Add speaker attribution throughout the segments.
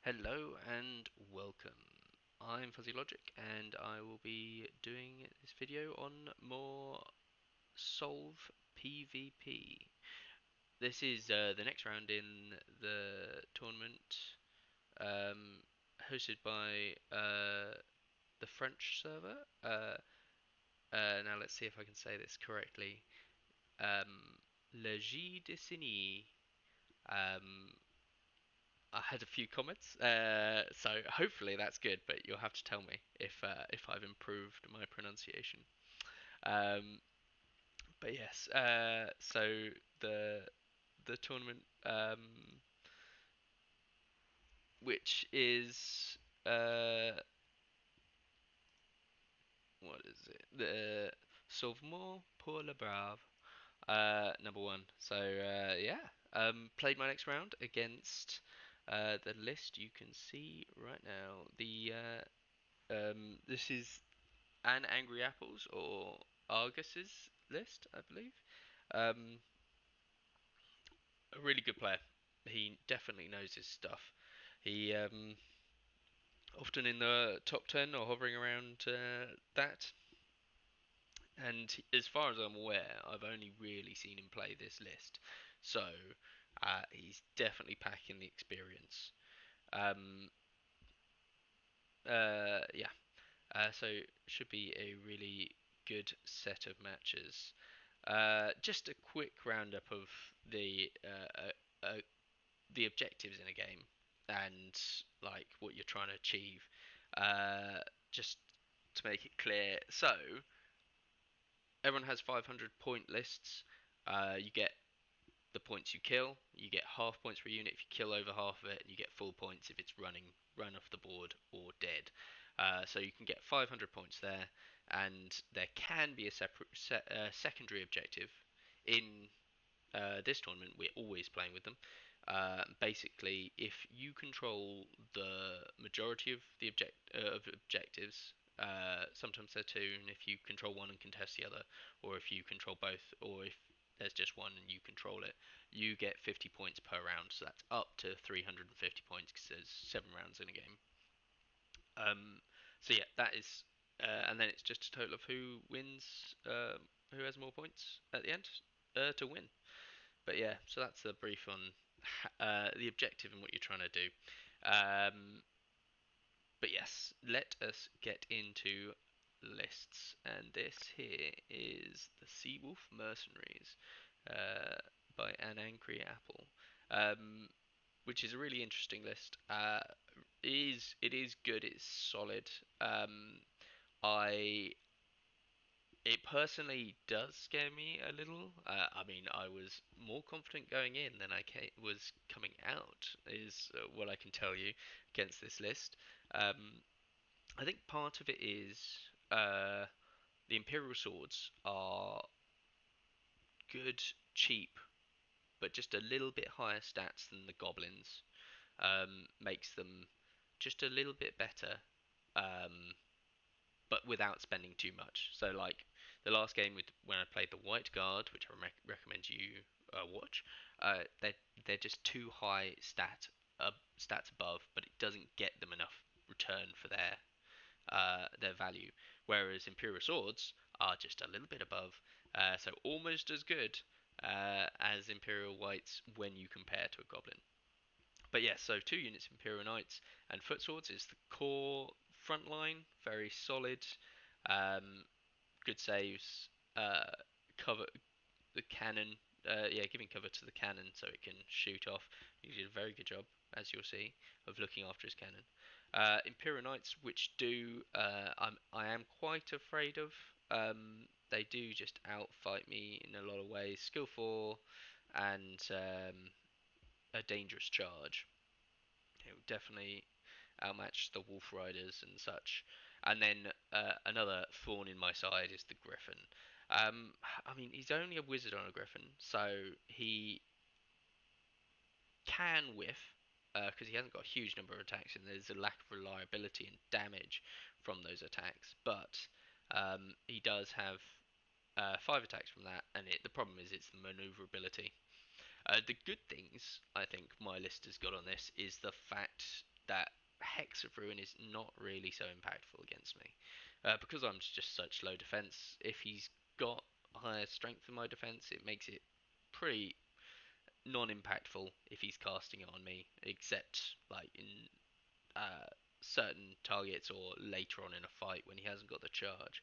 Speaker 1: Hello and welcome. I'm Fuzzy Logic and I will be doing this video on more SOVL PVP. This is the next round in the tournament hosted by the French server. Now let's see if I can say this correctly. Le J de Cine. Um, I had a few comments, so hopefully that's good. But you'll have to tell me if I've improved my pronunciation. Um, but yes, so the tournament, which is what is it? The Sauvement pour le Brave, number one. So yeah, played my next round against the list you can see right now. This is An Angry Apples or Argus's list, I believe. Um, a really good player. He definitely knows his stuff. He often in the top 10 or hovering around that. And as far as I'm aware, I've only really seen him play this list. So he's definitely packing the experience. Um, yeah, so should be a really good set of matches. Just a quick roundup of the objectives in a game and like what you're trying to achieve. Just to make it clear, so everyone has 500 point lists. You get the points you kill. You get half points per unit if you kill over half of it, and you get full points if it's run off the board or dead. So you can get 500 points there, and there can be a secondary objective in this tournament. We're always playing with them. Basically, if you control the majority of the objectives, sometimes they're two, and if you control one and contest the other, or if you control both, or if there's just one and you control it, you get 50 points per round. So that's up to 350 points because there's 7 rounds in a game. Um, so yeah, that is, and then it's just a total of who wins, who has more points at the end to win. But yeah, so that's the brief on the objective and what you're trying to do. Um, but yes, let us get into lists. And this here is the Seawolf Mercenaries uh, by An Angry Apple, um, which is a really interesting list. It is good. It's solid. I It personally does scare me a little. I mean, I was more confident going in than was coming out, is what I can tell you against this list. Um, I think part of it is the Imperial swords are good, cheap, but just a little bit higher stats than the goblins. Makes them just a little bit better. Um, but without spending too much. So like the last game when I played the White Guard, which I recommend you watch, they're just too high stats above, but it doesn't get them enough return for their value. Whereas Imperial Swords are just a little bit above, so almost as good as Imperial Whites when you compare to a Goblin. But yeah, so 2 units of Imperial Knights and Foot Swords is the core front line, very solid, um, good saves, cover the cannon, yeah, giving cover to the cannon so it can shoot off. He did a very good job, as you'll see, of looking after his cannon. Imperial Knights, which I am quite afraid of. They do just outfight me in a lot of ways. Skill 4 and a dangerous charge. It would definitely outmatch the Wolf Riders and such. And then another thorn in my side is the Griffon. I mean, he's only a wizard on a Griffon, so he can whiff because he hasn't got a huge number of attacks, and there's a lack of reliability and damage from those attacks. But he does have 5 attacks from that, and the problem is it's the maneuverability. The good things I think my list has got on this is the fact that Hex of Ruin is not really so impactful against me. Because I'm just such low defense, if he's got higher strength than my defense, it makes it pretty non-impactful if he's casting it on me, except like in uh, certain targets or later on in a fight when he hasn't got the charge.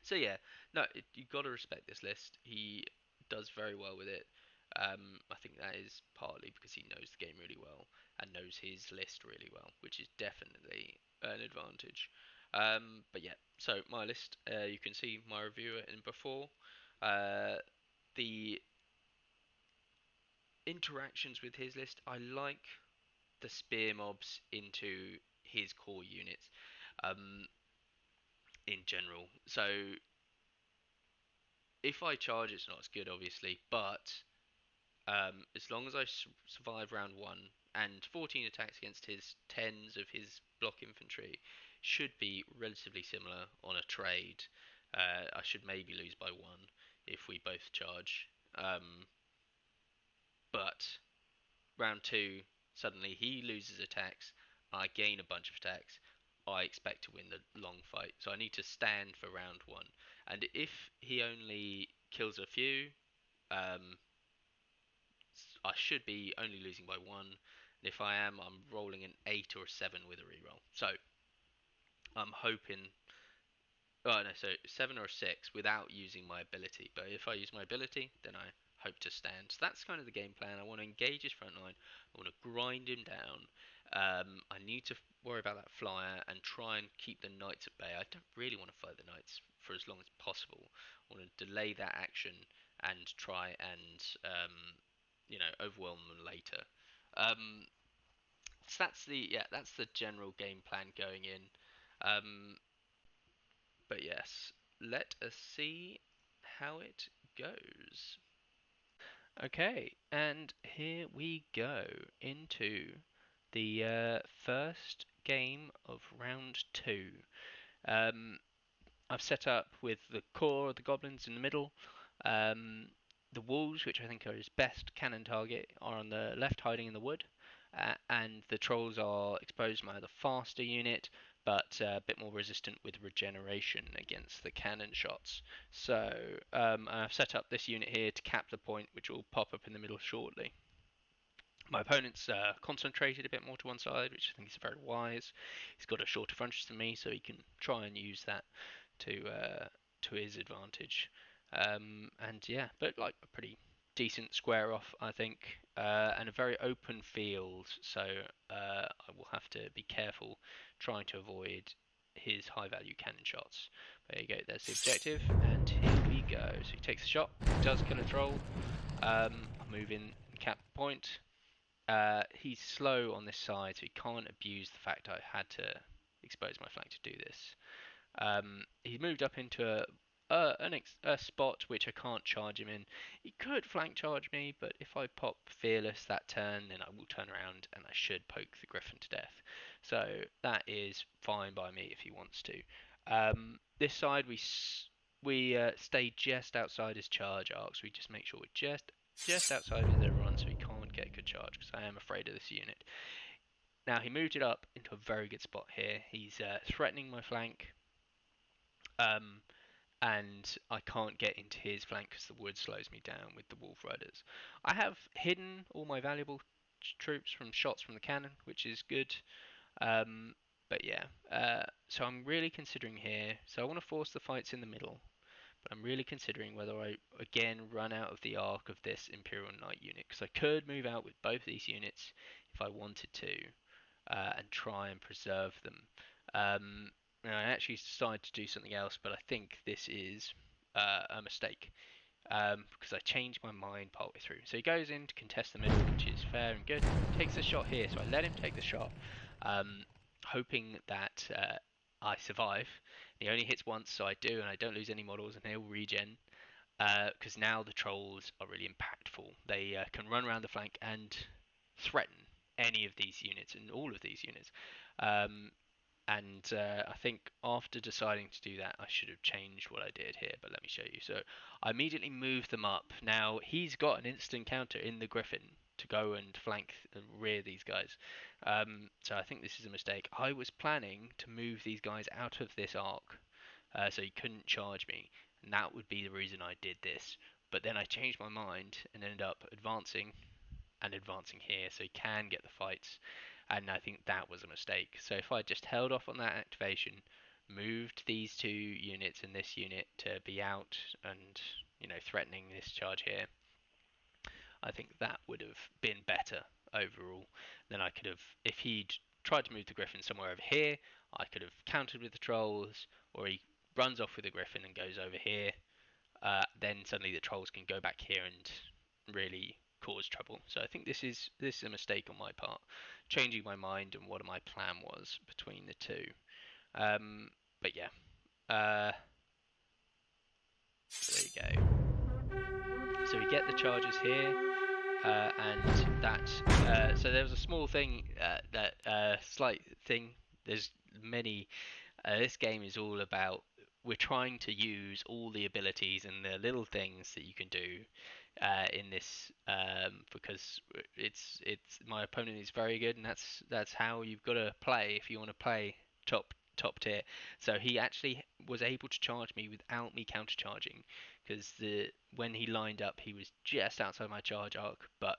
Speaker 1: So yeah, no, you got to respect this list. He does very well with it. I think that is partly because he knows the game really well and knows his list really well, which is definitely an advantage. But yeah, so my list, you can see my review in before. Uh, the interactions with his list, I like the spear mobs into his core units um, in general. So if I charge, it's not as good, obviously, but as long as I survive round one and 14 attacks against his tens of his block infantry, should be relatively similar on a trade. I should maybe lose by one if we both charge. But round two, suddenly he loses attacks, I gain a bunch of attacks. I expect to win the long fight, so I need to stand for round one. And if he only kills a few, um, I should be only losing by one. And if I am, I'm rolling an 8 or a 7 with a reroll. So I'm hoping. Oh no, so 7 or a 6 without using my ability. But if I use my ability, then I hope to stand. So that's kind of the game plan. I want to engage his front line. I want to grind him down. I need to worry about that flyer and try and keep the knights at bay. I don't really want to fight the knights for as long as possible. I want to delay that action and try and overwhelm them later. Um, so that's the general game plan going in. But yes, let us see how it goes. Okay, and here we go into the first game of round two. Um, I've set up with the core of the goblins in the middle. Um, the wolves, which I think are his best cannon target, are on the left, hiding in the wood, and the trolls are exposed by the faster unit, but a bit more resistant with regeneration against the cannon shots. So I've set up this unit here to cap the point, which will pop up in the middle shortly. My opponent's concentrated a bit more to one side, which I think is very wise. He's got a shorter frontage than me, so he can try and use that to his advantage. And yeah, but like a pretty decent square off, I think, and a very open field. So I will have to be careful trying to avoid his high value cannon shots. There you go, there's the objective, and here we go. So he takes the shot, does kill a troll. I'll move in and cap the point. He's slow on this side, so he can't abuse the fact I had to expose my flank to do this. He's moved up into a spot which I can't charge him in. He could flank charge me, but if I pop fearless that turn, then I will turn around and I should poke the griffon to death. So that is fine by me if he wants to. This side we stay just outside his charge arcs. We just make sure we're just outside with everyone, so he can't get a good charge because I am afraid of this unit. Now he moved it up into a very good spot here. He's threatening my flank. Um, and I can't get into his flank because the wood slows me down with the wolf riders. I have hidden all my valuable troops from shots from the cannon, which is good. Um, but yeah, so I'm really considering here. So I want to force the fights in the middle, but I'm really considering whether I again run out of the arc of this Imperial Knight unit because I could move out with both these units if I wanted to, and try and preserve them. And I actually decided to do something else, but I think this is a mistake because I changed my mind partway through. So he goes in to contest the middle, which is fair and good. Takes a shot here, so I let him take the shot, hoping that I survive. He only hits once, so I do, and I don't lose any models, and he'll regen. Because now the trolls are really impactful. They can run around the flank and threaten any of these units and all of these units. Um, and I think after deciding to do that, I should have changed what I did here, but let me show you. So I immediately moved them up. Now, he's got an instant counter in the griffon.
Speaker 2: to go and flank and rear these guys. So I think this is a mistake. I was planning to move these guys out of this arc, so he couldn't charge me, and that would be the reason I did this. But then I changed my mind and ended up advancing and advancing here, so he can get the fights. And I think that was a mistake. So if I just held off on that activation, moved these two units and this unit to be out and threatening this charge here, I think that would have been better overall. Then I could have, if he'd tried to move the griffin somewhere over here, I could have countered with the trolls, or he runs off with the griffin and goes over here. Then suddenly the trolls can go back here and really cause trouble. So I think this is a mistake on my part, changing my mind and what my plan was between the two. But yeah, there you go. So we get the charges here, and that. So there was a small thing, slight thing. There's many. This game is all about, we're trying to use all the abilities and the little things that you can do in this, because it's my opponent is very good, and that's how you've got to play if you want to play top tier. So he actually was able to charge me without me counter charging, because when he lined up, he was just outside my charge arc, but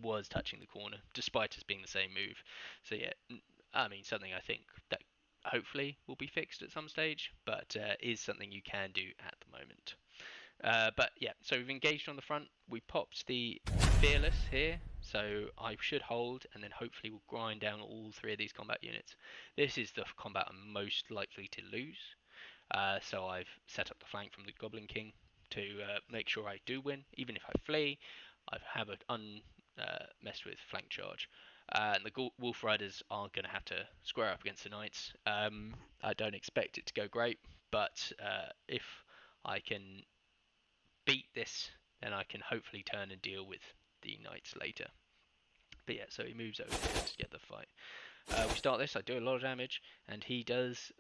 Speaker 2: was touching the corner despite us being the same move. So yeah, I mean, something I think that hopefully will be fixed at some stage, but is something you can do at the moment. But yeah, so we've engaged on the front. We popped the fearless here, so I should hold, and then hopefully we'll grind down all three of these combat units. This is the combat I'm most likely to lose, so I've set up the flank from the Goblin King to make sure I do win. Even if I flee, I have an messed with flank charge. And the Wolf Riders are going to have to square up against the Knights. I don't expect it to go great, but if I can beat this, then I can hopefully turn and deal with the Knights later. But yeah, so he moves over here to get the fight. We start this, I do a lot of damage, and he does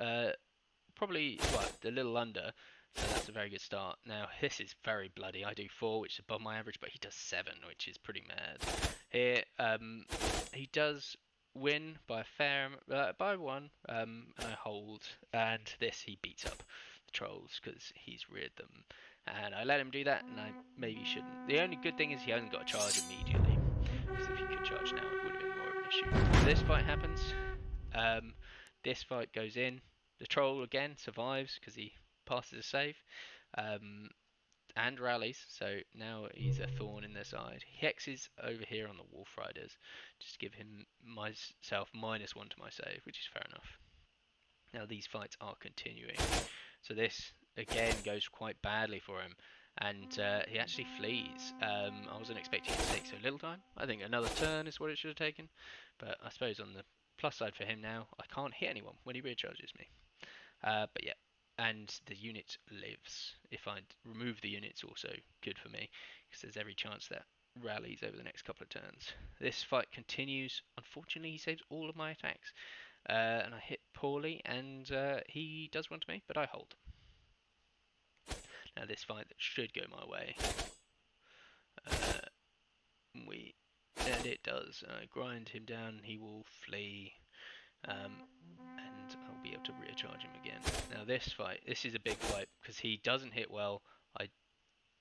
Speaker 2: probably, well, a little under, so that's a very good start. Now, this is very bloody. I do 4, which is above my average, but he does 7, which is pretty mad. Here, he does win by a fair, by 1, and I hold, and this he beats up the trolls because he's reared them. And I let him do that, and I maybe shouldn't. The only good thing is he hasn't got a charge immediately, because if he could charge now, it would have been more of an issue. So this fight happens. This fight goes in. The troll again survives because he passes a save, and rallies. So now he's a thorn in their side. He hexes over here on the Wolf Riders, just to give him myself -1 to my save, which is fair enough. Now these fights are continuing. So this again goes quite badly for him, and he actually flees. I wasn't expecting it to take so little time. I think another turn is what it should have taken, but I suppose on the plus side for him now, I can't hit anyone when he recharges me. But yeah, and the unit lives. If I remove the unit, it's also good for me, because there's every chance that rallies over the next couple of turns. This fight continues. Unfortunately, he saves all of my attacks, and I hit poorly, and he does one to me, but I hold. Now this fight that should go my way, and it does. I grind him down, he will flee, and I'll be able to recharge him again. Now this fight, this is a big fight, because he doesn't hit well, I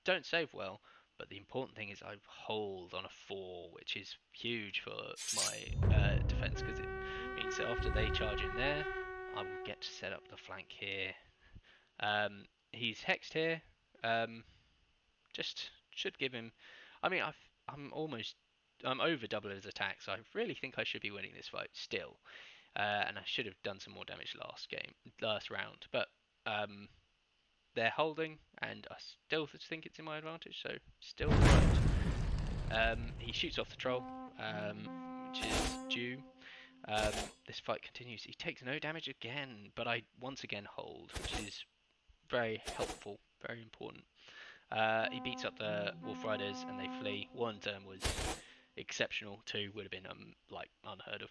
Speaker 2: don't save well, but the important thing is I hold on a 4, which is huge for my defense, because it means that after they charge in there, I will get to set up the flank here. He's hexed here. Just should give him. I mean, I'm over double his attack, so I really think I should be winning this fight still. And I should have done some more damage last round. But they're holding, and I still think it's in my advantage. So still right. He shoots off the troll, which is due. This fight continues. He takes no damage again, but I once again hold, which is very helpful, very important. He beats up the Wolf Riders and they flee. 1 turn was exceptional, 2 would have been like unheard of.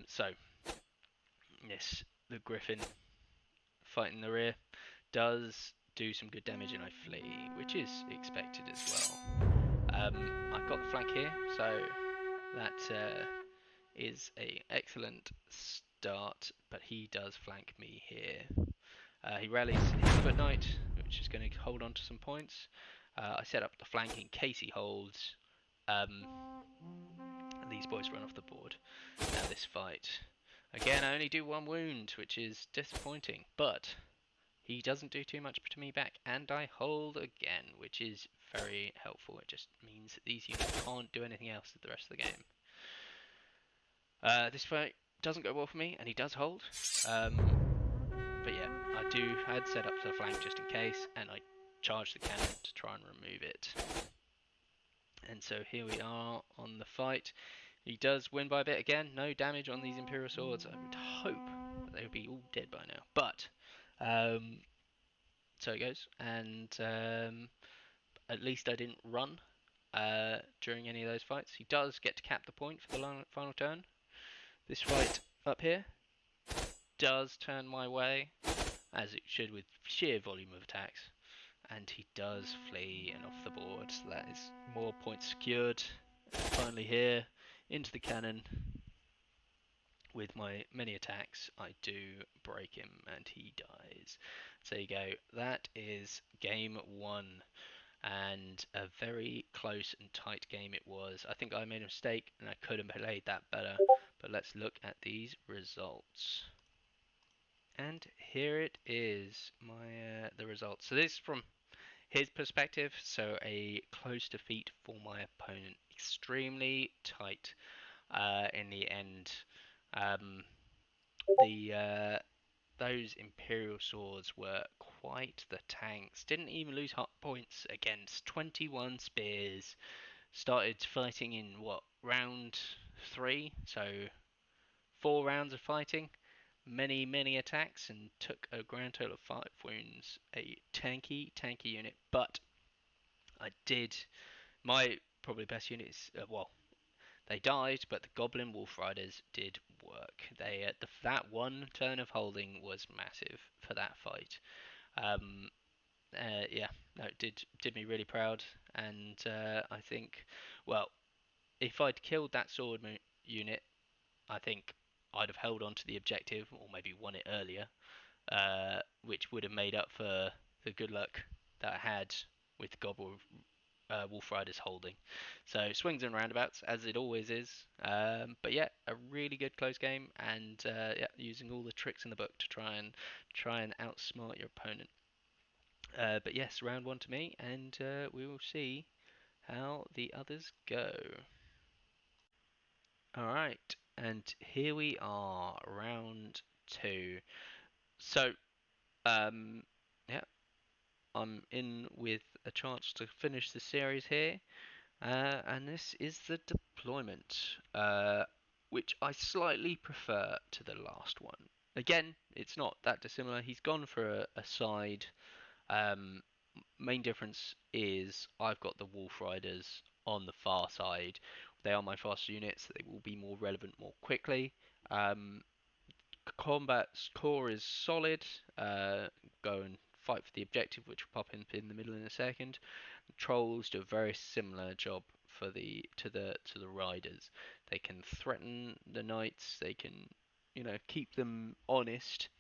Speaker 2: So yes, the Griffin fight in the rear does do some good damage and I flee, which is expected as well. I've got the flank here, so that is a excellent start. But he does flank me here. He rallies his foot knight, which is going to hold on to some points. I set up the flank in case he holds. Um, and these boys run off the board. Now this fight. Again, I only do 1 wound, which is disappointing, but he doesn't do too much to me back, and I hold again, which is very helpful. It just means that these units can't do anything else the rest of the game. This fight doesn't go well for me, and he does hold. But yeah, I had set up the flank just in case, and I charged the cannon to try and remove it. And so here we are on the fight. He does win by a bit again. No damage on these Imperial swords. I would hope that they would be all dead by now. But so it goes, and at least I didn't run during any of those fights. He does get to cap the point for the final turn. This fight up here does turn my way, as it should with sheer volume of attacks. And he does flee and off the board, so that is more points secured. And finally here, into the cannon. With my many attacks, I do break him and he dies. So there you go, that is game 1. And a very close and tight game it was. I think I made a mistake and I could have played that better. But let's look at these results. And here it is, the results. So this is from his perspective, so a close defeat for my opponent. Extremely tight in the end. Those Imperial swords were quite the tanks. Didn't even lose hot points against 21 spears. Started fighting in what, round 3? So 4 rounds of fighting. Many attacks and took a grand total of 5 wounds. A tanky unit, but I did my probably best unit is well, they died, but the Goblin Wolf Riders did work. That one turn of holding was massive for that fight. Yeah, no, it did me really proud, and I think, well, if I'd killed that sword unit, I think I'd have held on to the objective, or maybe won it earlier, which would have made up for the good luck that I had with Goblin Wolf Riders holding. So swings and roundabouts, as it always is. But yeah, a really good close game, and yeah, using all the tricks in the book to try and outsmart your opponent. But yes, round 1 to me, and we will see how the others go. Alright, and here we are, round 2. So, yeah, I'm in with a chance to finish the series here. And this is the deployment, which I slightly prefer to the last one. Again, it's not that dissimilar. He's gone for a side. Um, Main difference is I've got the Wolf Riders on the far side. They are my faster units. They will be more relevant more quickly. Combat's core is solid. Go and fight for the objective, which will pop in the middle in a second. Trolls do a very similar job for to the riders. They can threaten the knights. They can, keep them honest,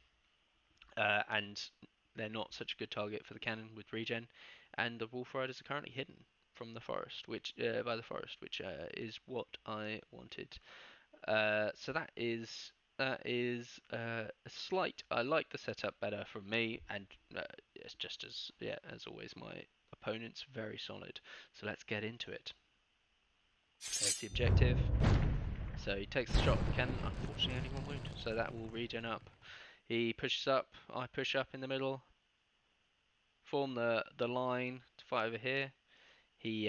Speaker 2: and they're not such a good target for the cannon with regen. And the wolf riders are currently hidden from the forest, which by the forest, which is what I wanted. So that is a slight. I like the setup better from me, and it's just as always, my opponent's very solid. So let's get into it. There's the objective. So he takes the shot with the cannon. Unfortunately, only 1 wound, so that will regen up. He pushes up. I push up in the middle. Form the line to fight over here. He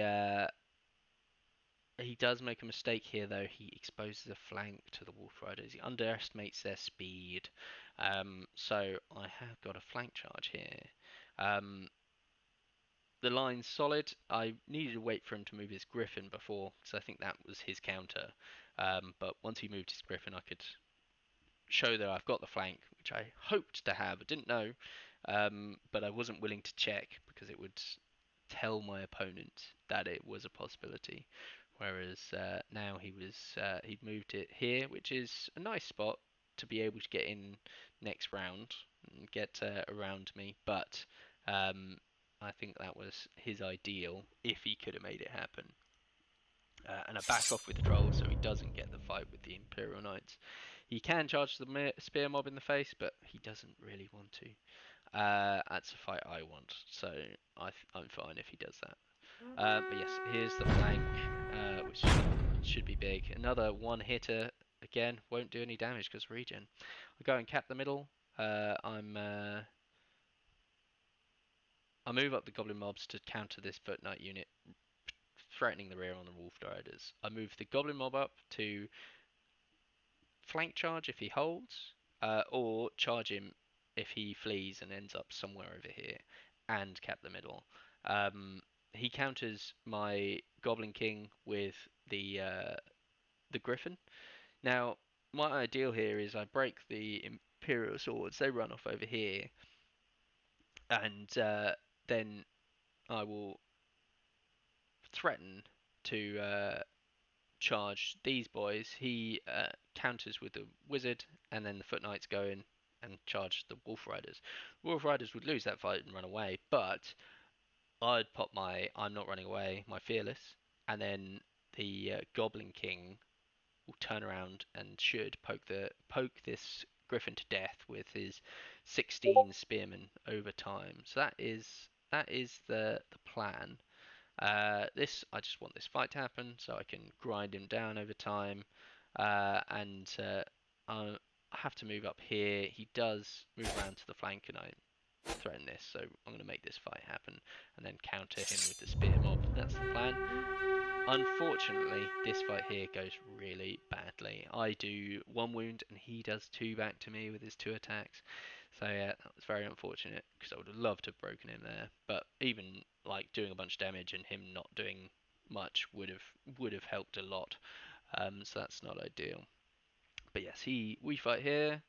Speaker 2: does make a mistake here, though. He exposes a flank to the Wolf Riders. He underestimates their speed. So I have got a flank charge here. The line's solid. I needed to wait for him to move his griffon before, because I think that was his counter. But once he moved his griffon, I could show that I've got the flank, which I hoped to have. I didn't know, but I wasn't willing to check because it would tell my opponent that it was a possibility. Whereas now he'd moved it here, which is a nice spot to be able to get in next round and get around me. But I think that was his ideal if he could have made it happen. And I back off with the troll so he doesn't get the fight with the Imperial Knights. He can charge the spear mob in the face, but he doesn't really want to. That's a fight I want, so I'm fine if he does that. But yes, here's the flank, which should be big. Another one hitter, again, won't do any damage because regen. I go and cap the middle. I move up the goblin mobs to counter this foot knight unit, threatening the rear on the wolf riders. I move the goblin mob up to flank charge if he holds, or charge him if he flees and ends up somewhere over here, and cap the middle. He counters my Goblin King with the Griffon. Now, my ideal here is I break the Imperial swords, they run off over here, and then I will threaten to charge these boys. He counters with the wizard, and then the foot knights go in and charge the wolf riders. Wolf riders would lose that fight and run away, but I'd pop my I'm not running away, my fearless, and then the Goblin King will turn around and should poke this griffin to death with his 16 spearmen over time. So that is the plan. This I just want this fight to happen so I can grind him down over time, and I have to move up here. He does move around to the flank, and I threaten this, so I'm going to make this fight happen and then counter him with the spear mob. That's the plan. Unfortunately, this fight here goes really badly. I do 1 wound and he does 2 back to me with his 2 attacks. So yeah, that was very unfortunate because I would have loved to have broken him there. But even like doing a bunch of damage and him not doing much would have helped a lot. So that's not ideal. But yes, we fight here.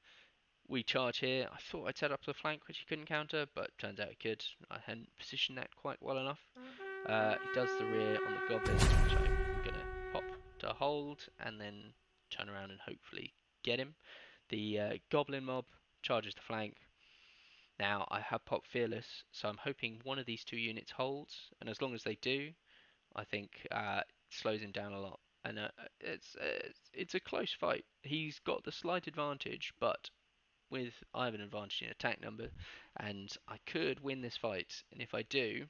Speaker 2: We charge here. I thought I'd set up the flank which he couldn't counter, but turns out he could. I hadn't positioned that quite well enough. He does the rear on the goblins, which I'm going to pop to hold and then turn around and hopefully get him. The goblin mob charges the flank. Now I have popped fearless, so I'm hoping one of these 2 units holds, and as long as they do, I think it slows him down a lot. And it's a close fight. He's got the slight advantage, but I have an advantage in attack number, and I could win this fight. And if I do,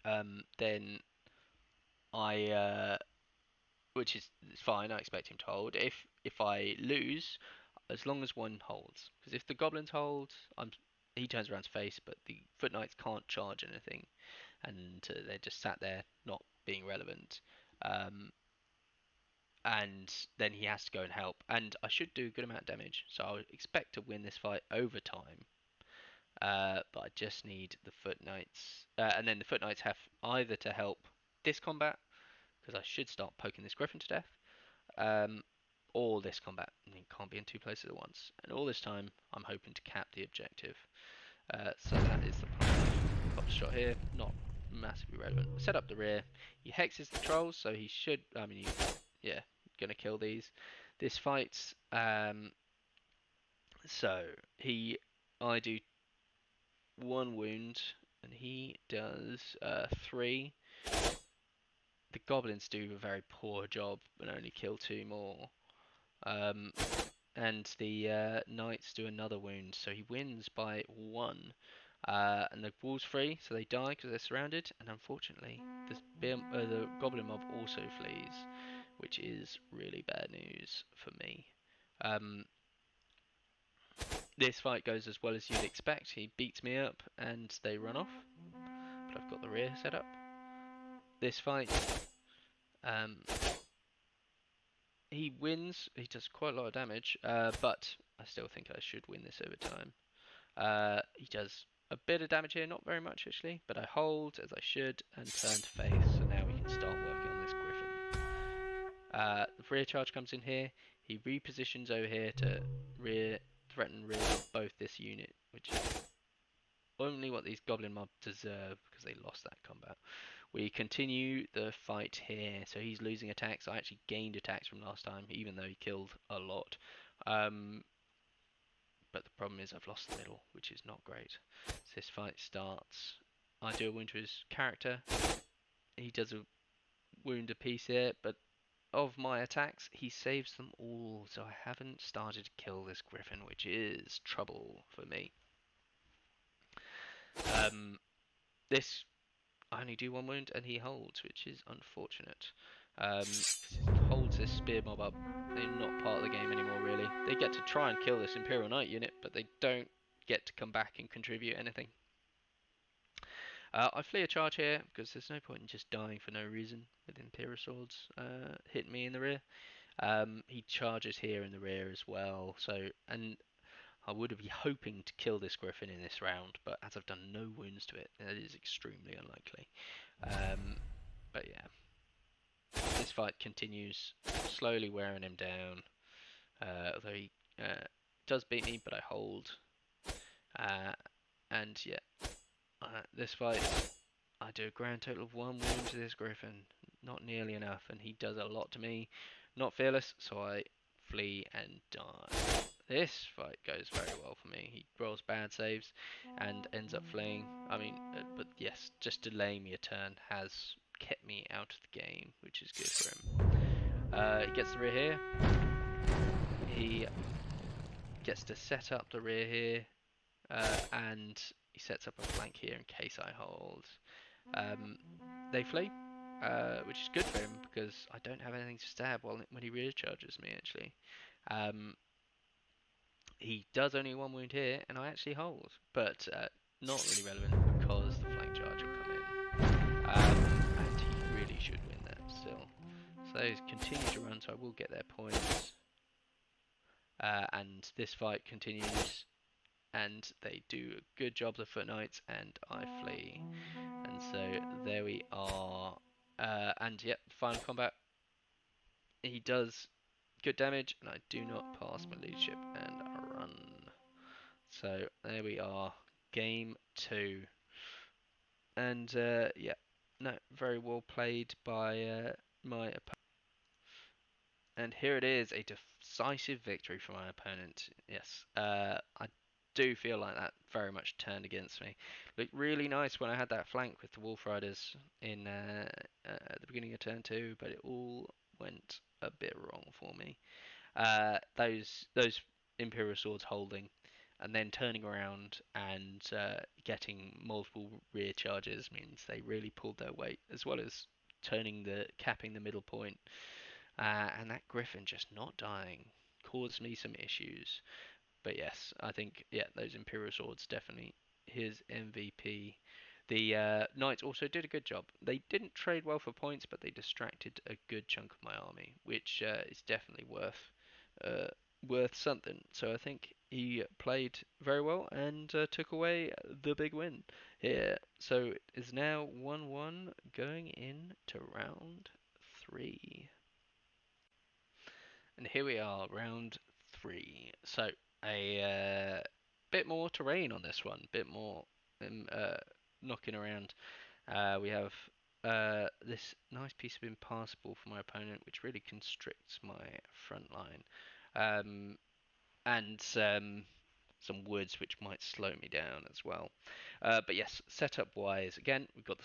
Speaker 2: then which is fine. I expect him to hold. If I lose, as long as one holds, because if the goblins hold, he turns around to face, but the foot knights can't charge anything, and they're just sat there not being relevant. And then he has to go and help, and I should do a good amount of damage, so I would expect to win this fight over time. But I just need the foot knights, and then the foot knights have either to help this combat, because I should start poking this griffin to death, or this combat. And he can't be in 2 places at once. And all this time, I'm hoping to cap the objective. So that is the plan. Pop the shot here, not massively relevant. Set up the rear. He hexes the trolls, so he should. I mean, yeah, gonna kill these. This fight. So I do 1 wound, and he does 3. The goblins do a very poor job and only kill 2 more. And the knights do another wound, so he wins by 1. And the wall's free, so they die because they're surrounded. And unfortunately, the goblin mob also flees, which is really bad news for me. This fight goes as well as you'd expect. He beats me up and they run off, but I've got the rear set up. This fight, he wins. He does quite a lot of damage, but I still think I should win this over time. He does a bit of damage here, not very much actually, but I hold as I should and turn to face, so now we can start working on this griffin. The rear charge comes in here. He repositions over here to threaten rear both this unit, which is only what these goblin mobs deserve because they lost that combat. We continue the fight here, so he's losing attacks. I actually gained attacks from last time, even though he killed a lot. But the problem is I've lost the middle, which is not great. So this fight starts. I do a wound to his character. He does a wound apiece here, but of my attacks, he saves them all. So I haven't started to kill this griffin, which is trouble for me. This I only do one wound and he holds, which is unfortunate. Because he holds this spear mob up. They're not part of the game anymore, really. They get to try and kill this Imperial Knight unit, but they don't get to come back and contribute anything. I flee a charge here because there's no point in just dying for no reason with Imperial Swords hitting me in the rear. He charges here in the rear as well, so and I would be hoping to kill this Griffin in this round, but as I've done no wounds to it, that is extremely unlikely. But yeah, this fight continues, slowly wearing him down. Although he does beat me, but I hold. And yeah, this fight, I do a grand total of 1 wound to this Griffin. Not nearly enough, and he does a lot to me. Not fearless, so I flee and die. This fight goes very well for me. He rolls bad saves and ends up fleeing. I mean, but yes, just delaying me a turn has kept me out of the game, which is good for him. He gets the rear here. He gets to set up the rear here, and he sets up a flank here in case I hold. They flee, which is good for him because I don't have anything to stab when he rear charges me, actually. He does only 1 wound here, and I actually hold, but not really relevant because the flank charge will come in, and he really should win that still. So they continue to run, so I will get their points, and this fight continues, and they do a good job, the foot knights, and I flee, and so there we are, and yep, final combat. He does good damage, and I do not pass my leadership and run. So there we are, game 2, and yeah, no, very well played by my opponent. And here it is, a decisive victory for my opponent. Yes, I do feel like that very much turned against me. Looked really nice when I had that flank with the Wolf Riders in at the beginning of turn 2, but it all went a bit wrong for me. Those Imperial Swords holding, and then turning around and getting multiple rear charges means they really pulled their weight, as well as capping the middle point. And that Griffin just not dying caused me some issues. But yes, I think yeah, those Imperial Swords definitely his MVP. The Knights also did a good job. They didn't trade well for points, but they distracted a good chunk of my army, which is definitely uh, worth something. So I think he played very well and took away the big win here. So it is now 1-1 going into round 3. And here we are, round 3. So a bit more terrain on this one, bit more knocking around. We have this nice piece of impassable for my opponent, which really constricts my front line, and some woods which might slow me down as well. But yes, setup wise, again we've got the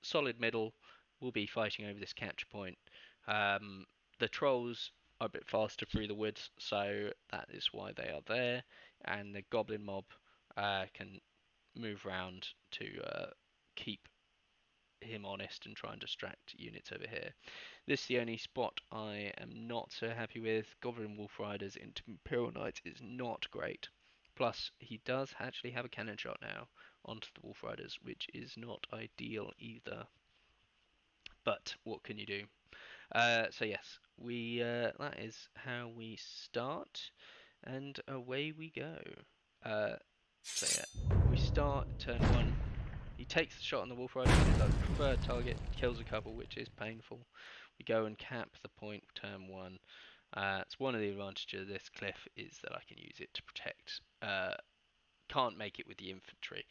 Speaker 2: solid middle. We'll be fighting over this capture point. The trolls are a bit faster through the woods, so that is why they are there. And the goblin mob can move around to keep him honest and try and distract units over here. This is the only spot I am not so happy with. Goblin Wolf Riders into Imperial Knights is not great. Plus, he does actually have a cannon shot now onto the Wolf Riders, which is not ideal either. But what can you do? So yes, we that is how we start, and away we go. So yeah, we start turn 1. He takes the shot on the Wolf Rider, his preferred target, kills a couple, which is painful. We go and cap the point turn 1. It's one of the advantages of this cliff is that I can use it to protect. Can't make it with the infantry.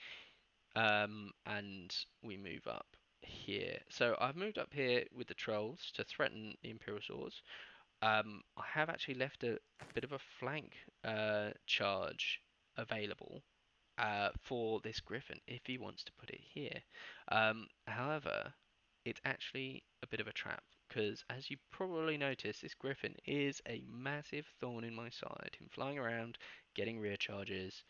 Speaker 2: And we move up here. So I've moved up here with the trolls to threaten the Imperial Swords. I have actually left a bit of a flank charge available for this griffin if he wants to put it here. However, it's actually a bit of a trap because, as you probably noticed, this griffin is a massive thorn in my side. Him flying around, getting rear charges,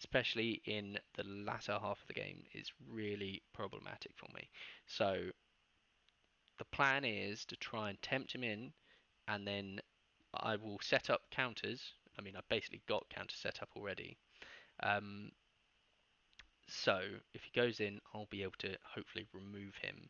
Speaker 2: especially in the latter half of the game, is really problematic for me. So the plan is to try and tempt him in, and then I will set up counters. I mean, I've basically got counters set up already. Um, so if he goes in, I'll be able to hopefully remove him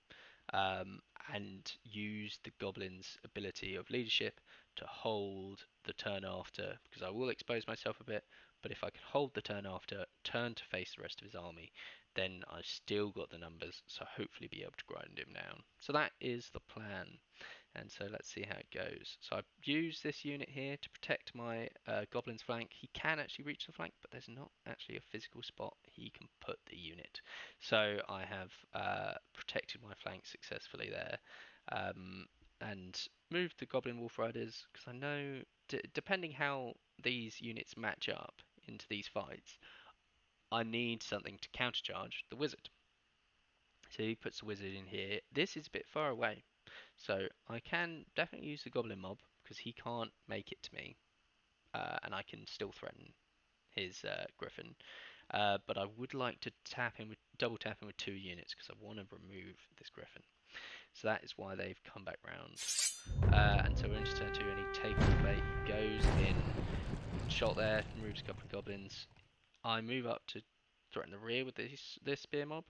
Speaker 2: um, and use the goblin's ability of leadership to hold the turn after, because I will expose myself a bit. But if I can hold the turn after, turn to face the rest of his army, then I've still got the numbers, so hopefully be able to grind him down. So that is the plan. And so let's see how it goes. So I've used this unit here to protect my goblin's flank. He can actually reach the flank, but there's not actually a physical spot he can put the unit. So I have protected my flank successfully there. And moved the goblin wolf riders because I know, depending how these units match up into these fights, I need something to countercharge the wizard. So he puts the wizard in here. This is a bit far away, so I can definitely use the goblin mob because he can't make it to me, and I can still threaten his griffin. But I would like to tap him with double tap him with 2 units because I want to remove this griffin. So that is why they've come back round. And so we're into turn 2, and he takes the bait. He goes in, shot there, removes a couple of goblins. I move up to threaten the rear with this spear mob.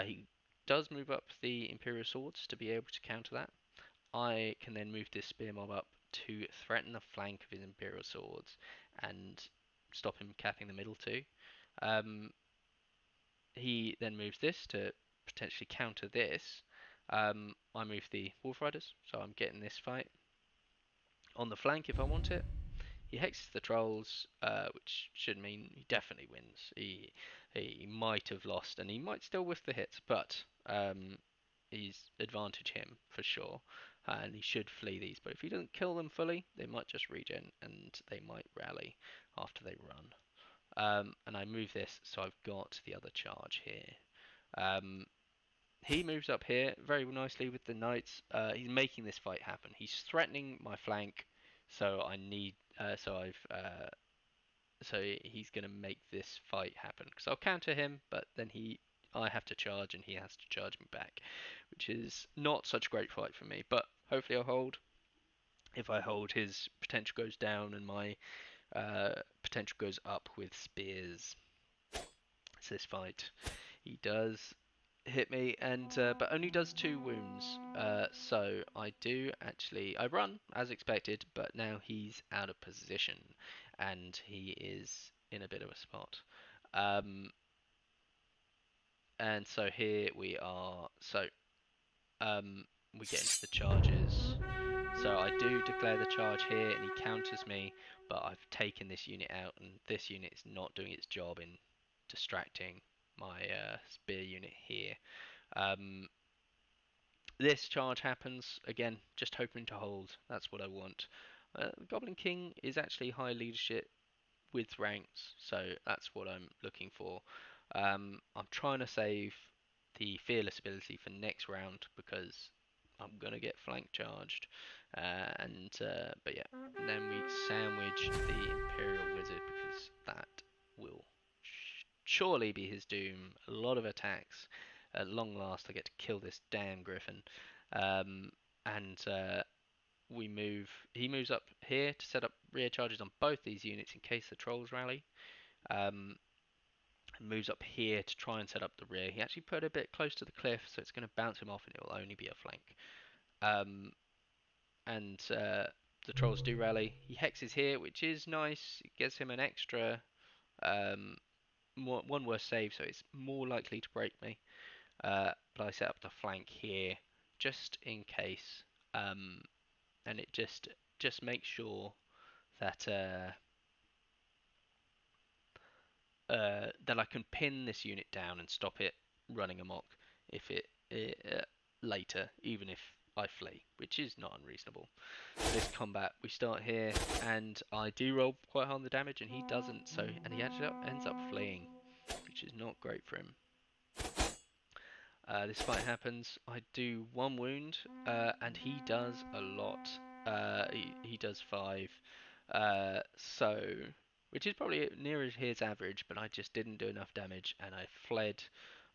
Speaker 2: He does move up the Imperial Swords to be able to counter that. I can then move this spear mob up to threaten the flank of his Imperial Swords and stop him capping the middle too. Um, he then moves this to potentially counter this. I move the Wolf Riders, so I'm getting this fight on the flank if I want it. He hexes the trolls, which should mean he definitely wins. He might have lost, and he might still whiff the hits, but he's advantage him for sure, and he should flee these. But if he doesn't kill them fully, they might just regen, and they might rally after they run. And I move this, so I've got the other charge here. Um, he moves up here very nicely with the knights. He's making this fight happen. He's threatening my flank, so I need. So he's gonna make this fight happen because I'll counter him, but then I have to charge and he has to charge me back, which is not such a great fight for me. But hopefully I'll hold. If I hold, his potential goes down and my potential goes up with spears. It's this fight. He does hit me, and but only does 2 wounds. So I run as expected, but now he's out of position, and he is in a bit of a spot. Um, and so here we are. So we get into the charges. So I do declare the charge here, and he counters me, but I've taken this unit out, and this unit is not doing its job in distracting my spear unit here. Um, this charge happens again, just hoping to hold. That's what I want. Goblin King is actually high leadership with ranks, so that's what I'm looking for. I'm trying to save the fearless ability for next round because I'm gonna get flank charged, but yeah, and then we sandwich the Imperial Wizard because that will surely be his doom. A lot of attacks. At long last, I get to kill this damn Griffin. Um, and we move. He moves up here to set up rear charges on both these units in case the trolls rally. Um, and moves up here to try and set up the rear. He actually put it a bit close to the cliff, so it's going to bounce him off, and it will only be a flank. Um, and the trolls do rally. He hexes here, which is nice. It gives him an extra um, one worse save, so it's more likely to break me. But I set up the flank here just in case, and it just makes sure that then I can pin this unit down and stop it running amok if it later, even if I flee, which is not unreasonable. This combat, we start here, and I do roll quite high on the damage, and he doesn't. So, and he actually ends up fleeing, which is not great for him. This fight happens. I do 1 wound, and he does a lot. He does 5, so which is probably near his average, but I just didn't do enough damage, and I fled.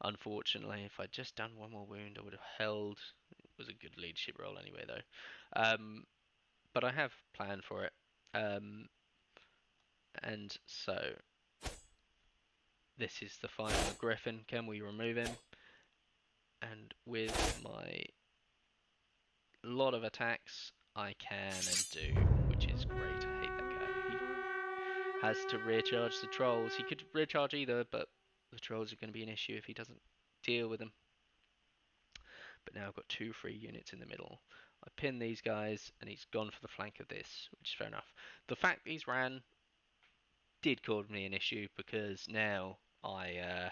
Speaker 2: Unfortunately, if I'd just done 1 more wound, I would have held. It was a good leadership roll anyway, though. But I have planned for it, and so this is the fight on the griffin. Can we remove him? And with my lot of attacks, I can and do, which is great. I hate that guy. He has to recharge the trolls. He could recharge either, but the trolls are going to be an issue if he doesn't deal with them. But now I've got 2 free units in the middle. I pin these guys, and he's gone for the flank of this, which is fair enough. The fact these ran did cause me an issue, because now I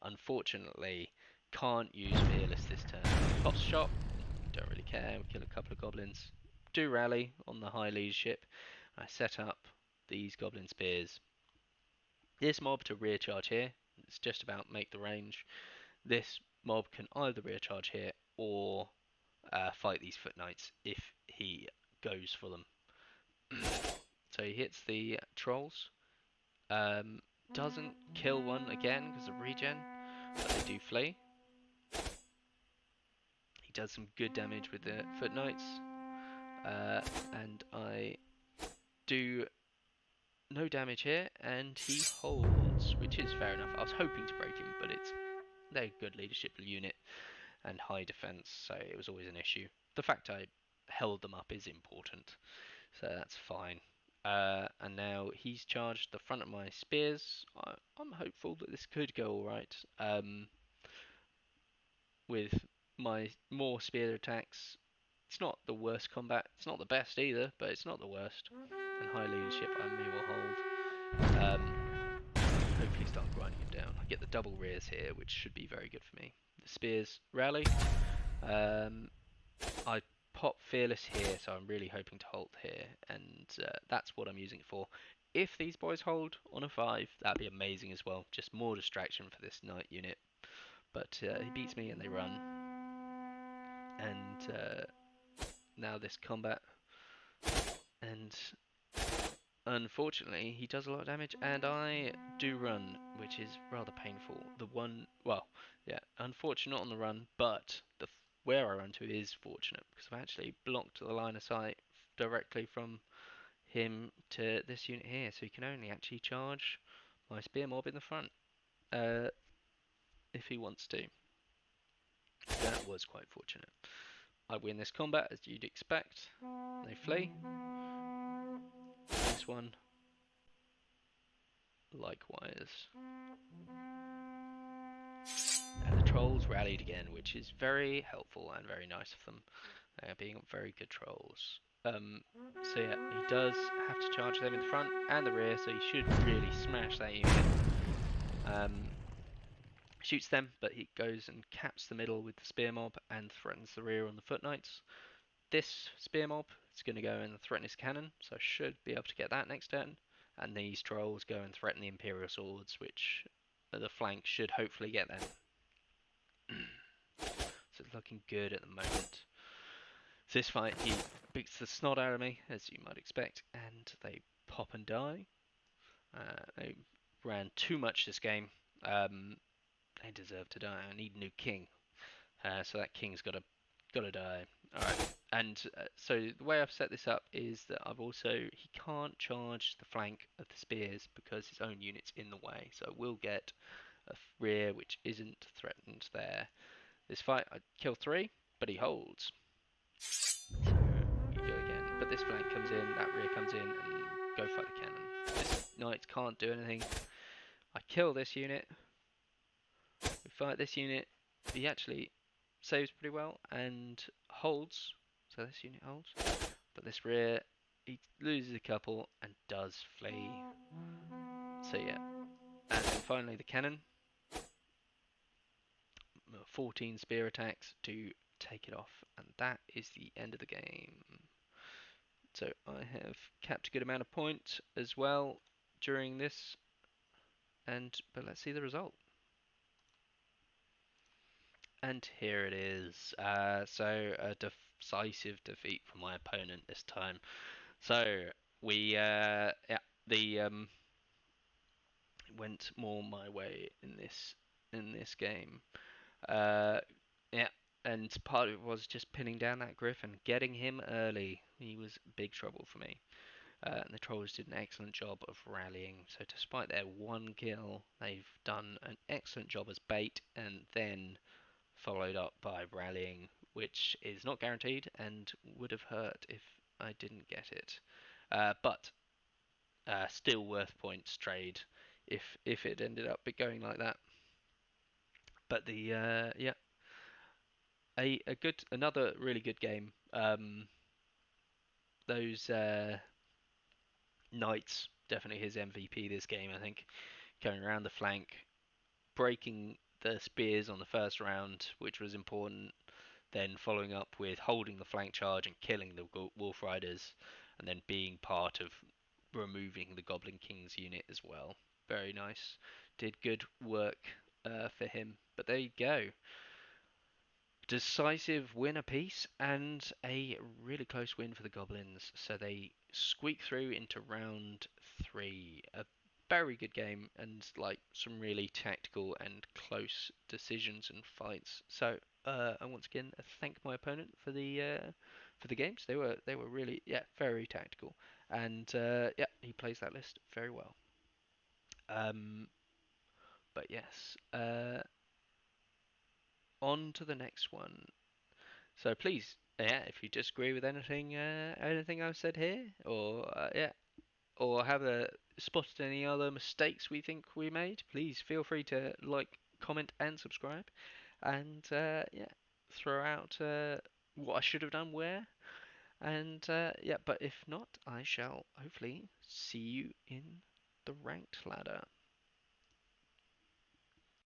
Speaker 2: unfortunately can't use fearless this turn. Pops shot, don't really care, we kill a couple of goblins. Do rally on the high leadership. I set up these goblin spears. This mob to rear charge here, it's just about make the range. This mob can either rear charge here or fight these foot knights if he goes for them. So he hits the trolls. Doesn't kill one again because of regen, but they do flee. He does some good damage with the foot knights, and I do no damage here, and he holds, which is fair enough. I was hoping to break him, but they're a good leadership unit and high defense, so it was always an issue. The fact I held them up is important, so that's fine. And now he's charged the front of my spears. I'm hopeful that this could go alright. With my more spear attacks, it's not the worst combat. It's not the best either, but it's not the worst. And high leadership, I may well hold. Hopefully start grinding him down. I get the double rears here, which should be very good for me. The spears rally. I pop fearless here, so I'm really hoping to hold here, and that's what I'm using it for. If these boys hold on a 5, that'd be amazing as well. Just more distraction for this knight unit. But he beats me and they run. And now this combat. And unfortunately, he does a lot of damage, and I do run, which is rather painful. Unfortunate on the run, but where I run to is fortunate, because I've actually blocked the line of sight directly from him to this unit here, so he can only actually charge my spear mob in the front if he wants to. That was quite fortunate. I win this combat, as you'd expect. They flee. This one, likewise. And the trolls rallied again, which is very helpful and very nice of them. They are being very good trolls. So yeah, he does have to charge them in the front and the rear, so he should really smash that unit. Shoots them, but he goes and caps the middle with the spear mob and threatens the rear on the foot knights. This spear mob is going to go and threaten his cannon, so I should be able to get that next turn. And these trolls go and threaten the imperial swords, which the flank should hopefully get them. So it's looking good at the moment. So this fight, he beats the snot out of me, as you might expect, and they pop and die. They ran too much this game. They deserve to die. I need a new king. So that king's got to die. Alright, and so the way I've set this up is that he can't charge the flank of the spears because his own unit's in the way, so I will get a rear which isn't threatened there. This fight I kill 3, but he holds. So you go again, but this flank comes in, that rear comes in, and go fight the cannon. This knight can't do anything. I kill this unit, we fight this unit, he actually saves pretty well and holds, so this unit holds, but this rear, he loses a couple and does flee. So yeah, And then finally the cannon, 14 spear attacks to take it off, and that is the end of the game. So I have capped a good amount of points as well during this, but let's see the result. And here it is. So a decisive defeat for my opponent this time. So we yeah, the went more my way in this game. Uh, yeah, and part of it was just pinning down that griffon, getting him early. He was big trouble for me. And the trolls did an excellent job of rallying. So despite their one kill, they've done an excellent job as bait, and then followed up by rallying, which is not guaranteed and would have hurt if I didn't get it. But still worth points trade if it ended up going like that. But the yeah, a good another really good game. Those knights definitely his MVP this game. I think going around the flank, breaking the spears on the first round, which was important. Then following up with holding the flank charge and killing the wolf riders, and then being part of removing the Goblin King's unit as well. Very nice. Did good work for him. But there you go. Decisive win apiece and a really close win for the Goblins. So they squeak through into round 3. A very good game and like some really tactical and close decisions and fights. So I once again thank my opponent for the games. They were really very tactical and he plays that list very well. Um, but yes, on to the next one. So please, if you disagree with anything I've said here, or have spotted any other mistakes we think we made, please feel free to like, comment, and subscribe, and throw out what I should have done where, and But if not, I shall hopefully see you in the ranked ladder.